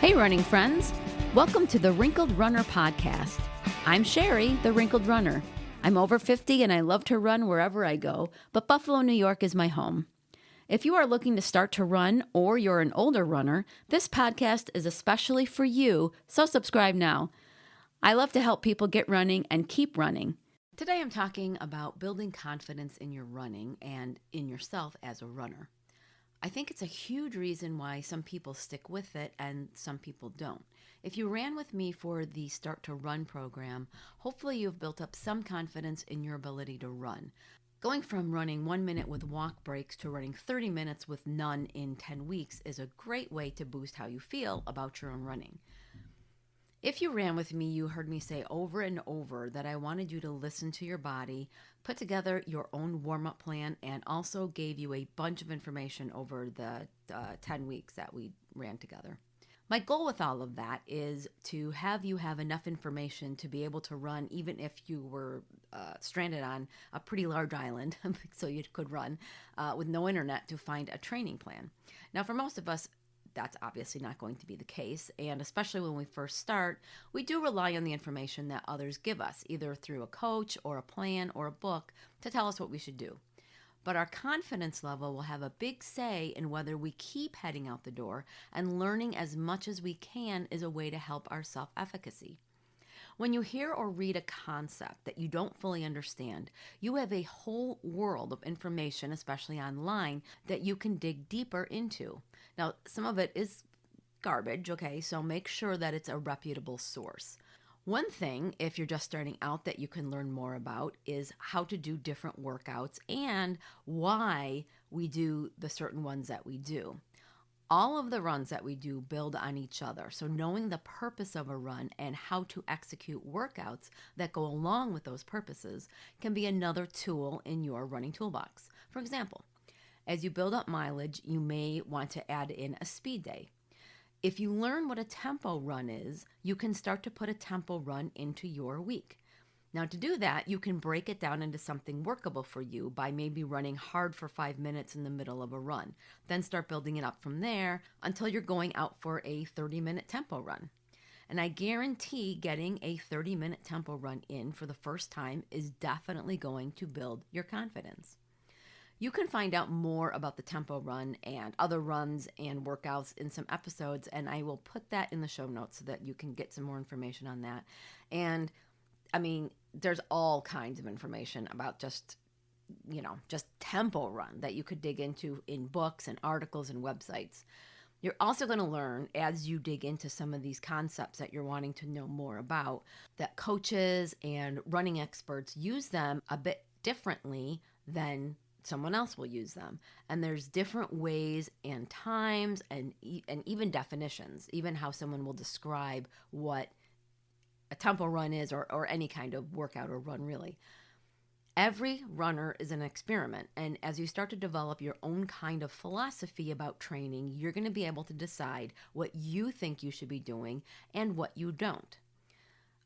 Hey, running friends. Welcome to the Wrinkled Runner podcast. I'm Sherry, the Wrinkled Runner. I'm over 50 and I love to run wherever I go, but Buffalo, New York is my home. If you are looking to start to run or you're an older runner, this podcast is especially for you, so subscribe now. I love to help people get running and keep running. Today I'm talking about building confidence in your running and in yourself as a runner. I think it's a huge reason why some people stick with it and some people don't. If you ran with me for the Start to Run program, hopefully you've built up some confidence in your ability to run. Going from running 1 minute with walk breaks to running 30 minutes with none in 10 weeks is a great way to boost how you feel about your own running. If you ran with me, you heard me say over and over that I wanted you to listen to your body, put together your own warm-up plan, and also gave you a bunch of information over the 10 weeks that we ran together. My goal with all of that is to have you have enough information to be able to run even if you were stranded on a pretty large island, so you could run with no internet to find a training plan. Now, for most of us, that's obviously not going to be the case, and especially when we first start, we do rely on the information that others give us, either through a coach or a plan or a book to tell us what we should do. But our confidence level will have a big say in whether we keep heading out the door, and learning as much as we can is a way to help our self-efficacy. When you hear or read a concept that you don't fully understand, you have a whole world of information, especially online, that you can dig deeper into. Now, some of it is garbage, okay? So make sure that it's a reputable source. One thing, if you're just starting out, that you can learn more about is how to do different workouts and why we do the certain ones that we do. All of the runs that we do build on each other. So knowing the purpose of a run and how to execute workouts that go along with those purposes can be another tool in your running toolbox. For example, as you build up mileage, you may want to add in a speed day. If you learn what a tempo run is, you can start to put a tempo run into your week. Now, to do that, you can break it down into something workable for you by maybe running hard for 5 minutes in the middle of a run. Then start building it up from there until you're going out for a 30-minute tempo run. And I guarantee getting a 30-minute tempo run in for the first time is definitely going to build your confidence. You can find out more about the tempo run and other runs and workouts in some episodes, and I will put that in the show notes so that you can get some more information on that. And there's all kinds of information about just tempo run that you could dig into in books and articles and websites. You're also going to learn, as you dig into some of these concepts that you're wanting to know more about, that coaches and running experts use them a bit differently than someone else will use them. And there's different ways and times and even definitions, even how someone will describe what a tempo run is or any kind of workout or run, really. Every runner is an experiment, and as you start to develop your own kind of philosophy about training, you're going to be able to decide what you think you should be doing and what you don't.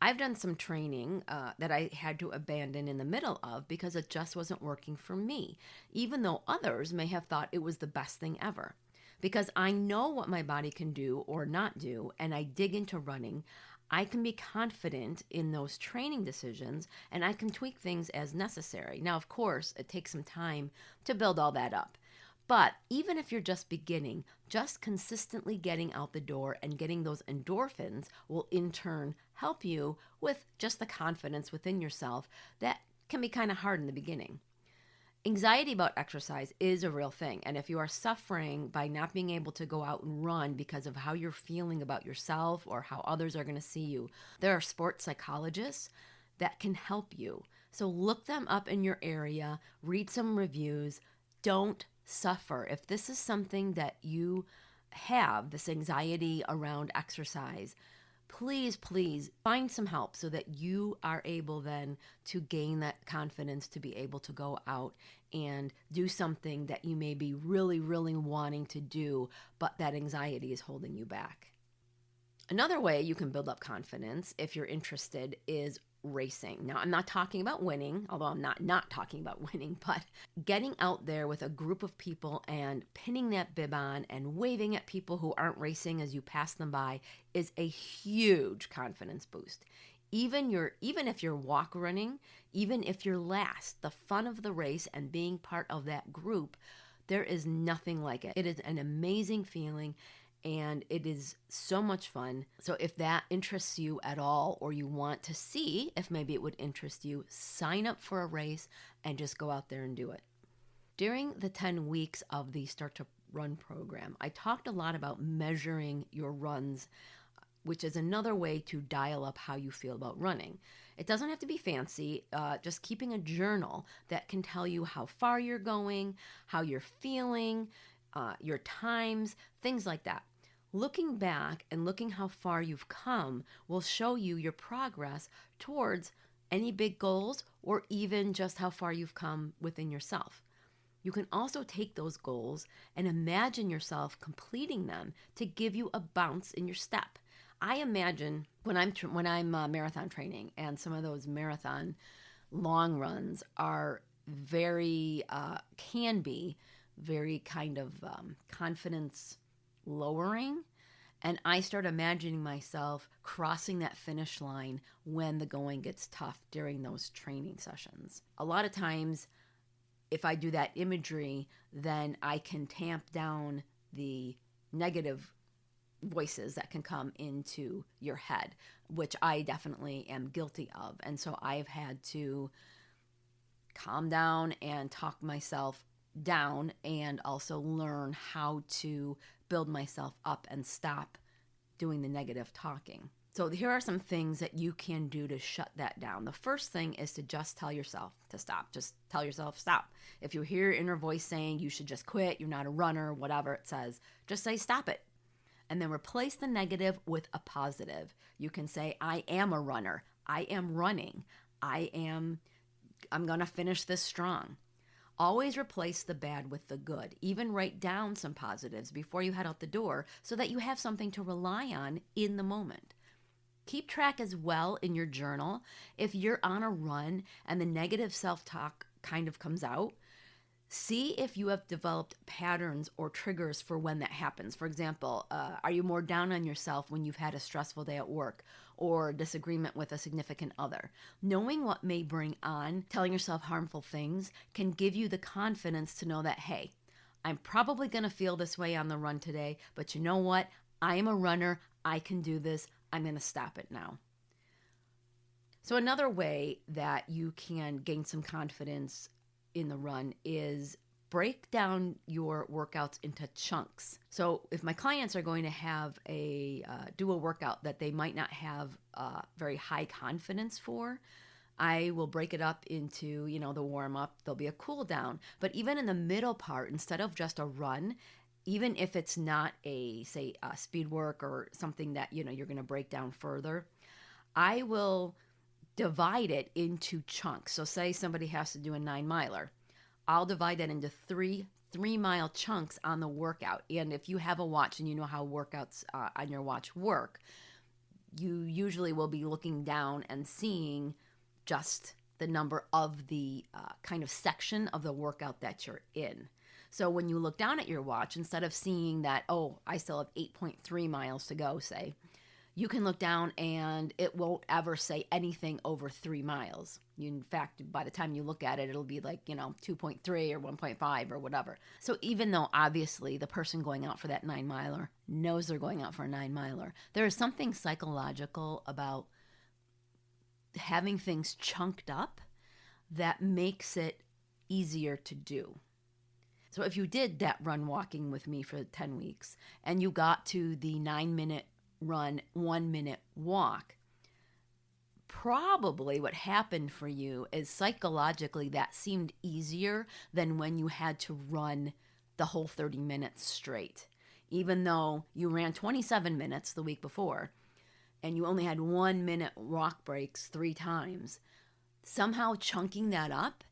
I've done some training that I had to abandon in the middle of because it just wasn't working for me, even though others may have thought it was the best thing ever. Because I know what my body can do or not do, and I dig into running, I can be confident in those training decisions, and I can tweak things as necessary. Now, of course, it takes some time to build all that up. But even if you're just beginning, just consistently getting out the door and getting those endorphins will in turn help you with just the confidence within yourself that can be kind of hard in the beginning. Anxiety about exercise is a real thing, and if you are suffering by not being able to go out and run because of how you're feeling about yourself or how others are going to see you, there are sports psychologists that can help you. So look them up in your area, read some reviews. Don't suffer. If this is something that you have, this anxiety around exercise, please find some help so that you are able then to gain that confidence to be able to go out and do something that you may be really, really wanting to do, but that anxiety is holding you back. Another way you can build up confidence, if you're interested, is racing. Now, I'm not talking about winning, although I'm not talking about winning, but getting out there with a group of people and pinning that bib on and waving at people who aren't racing as you pass them by is a huge confidence boost. Even if you're walk running, even if you're last, the fun of the race and being part of that group, there is nothing like it. It is an amazing feeling. And it is so much fun. So if that interests you at all, or you want to see if maybe it would interest you, sign up for a race and just go out there and do it. During the 10 weeks of the Start to Run program, I talked a lot about measuring your runs, which is another way to dial up how you feel about running. It doesn't have to be fancy, just keeping a journal that can tell you how far you're going, how you're feeling, your times, things like that. Looking back and looking how far you've come will show you your progress towards any big goals, or even just how far you've come within yourself. You can also take those goals and imagine yourself completing them to give you a bounce in your step. I imagine when I'm marathon training, and some of those marathon long runs are can be very kind of confidence lowering, and I start imagining myself crossing that finish line when the going gets tough during those training sessions. A lot of times, if I do that imagery, then I can tamp down the negative voices that can come into your head, which I definitely am guilty of. And so I've had to calm down and talk myself down, and also learn how to build myself up and stop doing the negative talking. So here are some things that you can do to shut that down. The first thing is to just tell yourself to stop. Just tell yourself stop. If you hear your inner voice saying you should just quit, you're not a runner, whatever it says, just say stop it. And then replace the negative with a positive. You can say, I am a runner. I am running. I'm going to finish this strong. Always replace the bad with the good. Even write down some positives before you head out the door so that you have something to rely on in the moment. Keep track as well in your journal. If you're on a run and the negative self-talk kind of comes out, see if you have developed patterns or triggers for when that happens. For example, are you more down on yourself when you've had a stressful day at work or disagreement with a significant other? Knowing what may bring on telling yourself harmful things can give you the confidence to know that, hey, I'm probably going to feel this way on the run today, but you know what? I am a runner. I can do this. I'm going to stop it now. So another way that you can gain some confidence in the run is break down your workouts into chunks. So if my clients are going to have do a workout that they might not have very high confidence for, I will break it up into, the warm up, there'll be a cool down. But even in the middle part, instead of just a run, even if it's not a speed work or something that, you're going to break down further, I will divide it into chunks. So say somebody has to do a 9-miler. I'll divide that into three 3-mile chunks on the workout. And if you have a watch and you know how workouts on your watch work, you usually will be looking down and seeing just the number of the kind of section of the workout that you're in. So when you look down at your watch, instead of seeing that, oh, I still have 8.3 miles to go, say, you can look down and it won't ever say anything over 3 miles. In fact, by the time you look at it, it'll be like, 2.3 or 1.5 or whatever. So even though obviously the person going out for that 9-miler knows they're going out for a 9-miler, there is something psychological about having things chunked up that makes it easier to do. So if you did that run walking with me for 10 weeks and you got to the 9-minute run, 1-minute walk, probably what happened for you is psychologically that seemed easier than when you had to run the whole 30 minutes straight. Even though you ran 27 minutes the week before and you only had 1-minute walk breaks 3 times, somehow chunking that up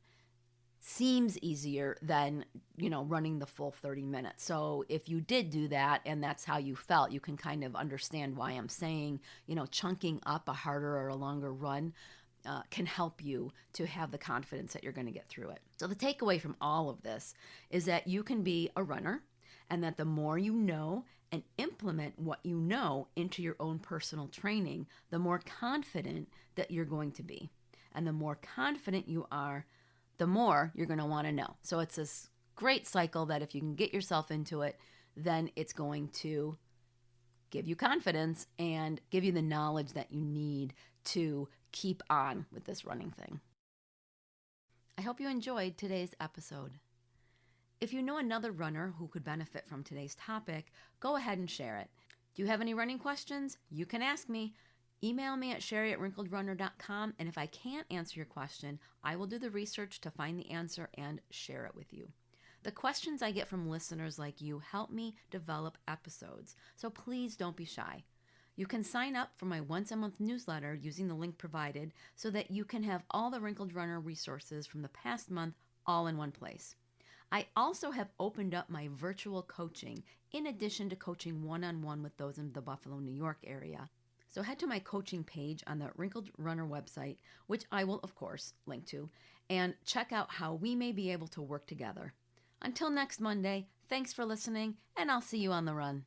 seems easier than, running the full 30 minutes. So if you did do that and that's how you felt, you can kind of understand why I'm saying, chunking up a harder or a longer run can help you to have the confidence that you're going to get through it. So the takeaway from all of this is that you can be a runner, and that the more you know and implement what you know into your own personal training, the more confident that you're going to be. And the more confident you are, the more you're going to want to know. So it's this great cycle that if you can get yourself into it, then it's going to give you confidence and give you the knowledge that you need to keep on with this running thing. I hope you enjoyed today's episode. If you know another runner who could benefit from today's topic, go ahead and share it. Do you have any running questions? You can ask me. Email me at sherry@wrinkledrunner.com, and if I can't answer your question, I will do the research to find the answer and share it with you. The questions I get from listeners like you help me develop episodes, so please don't be shy. You can sign up for my once-a-month newsletter using the link provided so that you can have all the Wrinkled Runner resources from the past month all in one place. I also have opened up my virtual coaching in addition to coaching one-on-one with those in the Buffalo, New York area. So head to my coaching page on the Wrinkled Runner website, which I will, of course, link to, and check out how we may be able to work together. Until next Monday, thanks for listening, and I'll see you on the run.